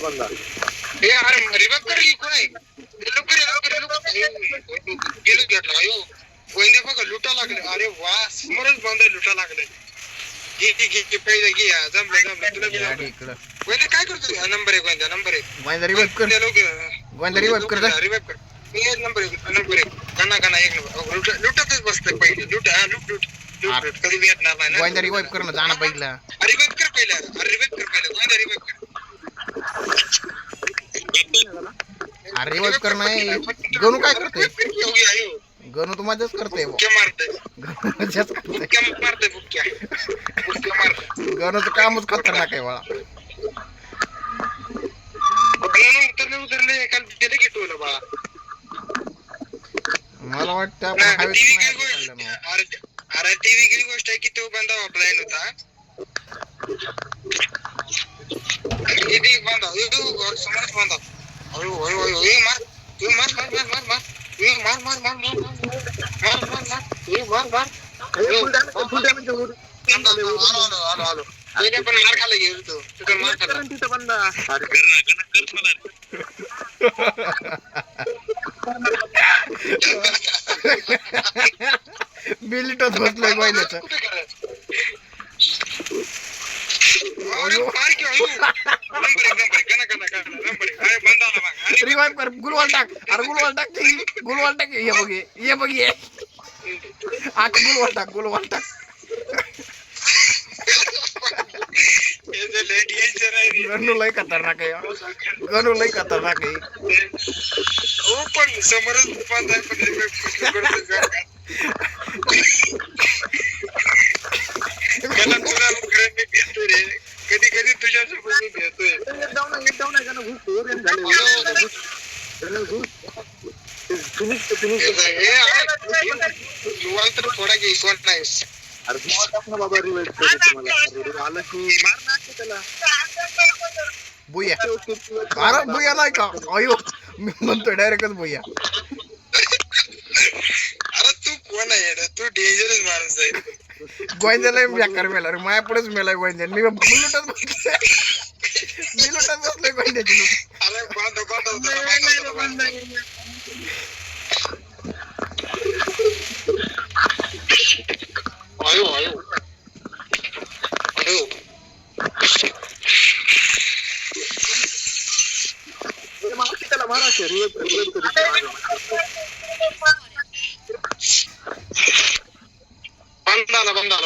बंदा ए अरे रिवाइव कर की कोण आहे गेलो घेतला अयो गोविंदा बघा लुटा लागले अरे वा समोरच बंदा लुटा लागले घे पहिले घे जमलं तुला बी जमलं गोविंदा काय करतो number 1 Govinda number 1 Govinda revive कर गोविंदा रिवाइव कर रिवाइव कर एक नंबर 1 गणा एक नंबर लुटतच बसतोय पहिले लूट कधी भेटणार नाही गोविंदा रिवाइव कर ना जाना पहिला रिवाइव कर पहिले गोविंदा रिवाइव कर अरे रिवाइव कर नाही गणू काय करतोय गणू तू मजाच करतोय बुक्या मारतोय मजाच करतोय बुक्या मारतोय गणूचं कामच खतरनाक आहे बाळा उतरले काल गेले की टोला बाळा मला वाटतं आपण हायवेच नाही अरे टीव्ही गिरी गोष्ट आहे की तो बंदा ऑफलाईन होता किती बंदा समोरच बंदा पण मार खाला घेऊ तो तिथं मार खाला तिथं बंदा बिलिटच बसलोय गोविंदाचं रिवाइव कर गुलवाल टाक अरे गुलवाल टाक ये बघ ये आठ गुलवाल टाक गणू लय खतरनाक आहे हो पण समोरच कधी कधी तुझ्यासोबत मी भेटतोय तर थोडा घे कोण नाही बाबा आला की त्याला बुया अरे बुया नाही का अयो मी म्हणतो डायरेक्टच बुया अरे तू कोण आहे तू डेंजरस माणूस आहे गोविंदाला बेकार मेला रे माया पुढेच मेलाय गोविंदा मी लुटत बसलोय गोविंदाची लुट अरे बांध आयो त्याला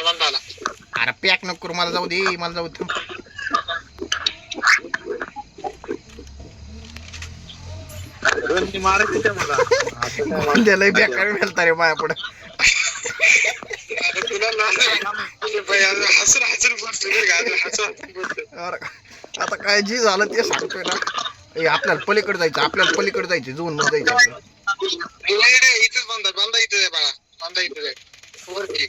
बंदाला अरे पॅक नको करू मला जाऊ दे मारायचं त्या मला गोविंदाला बेकार मेलता रे माया पुढे आता काय जी झालं ते सांगतोय ना आपल्याला पलीकडे जायचं झोन मध्ये जायचं इथेच बांधा इथं आहे बाळा बांधा इथं आहे वरती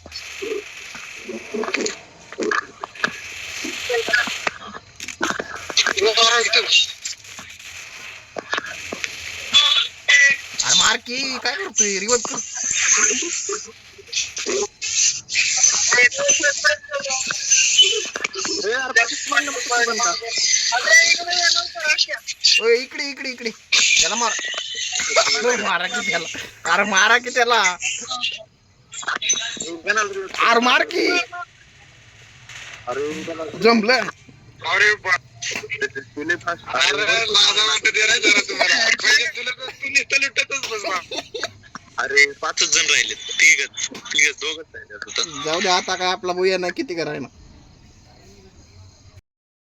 अरे मार की काय करतोय रिवाइव कर इकडे त्याला मारा की त्याला अरे मार की जमलं अरे लाजा वाटत दे रे जरा तुम्हाला तू नुसतं लुटतच बस अरे 5 जण राहिले ठीक आहे दोघच राहिले जाऊ दे आता काय आपला बुया ना किती करायला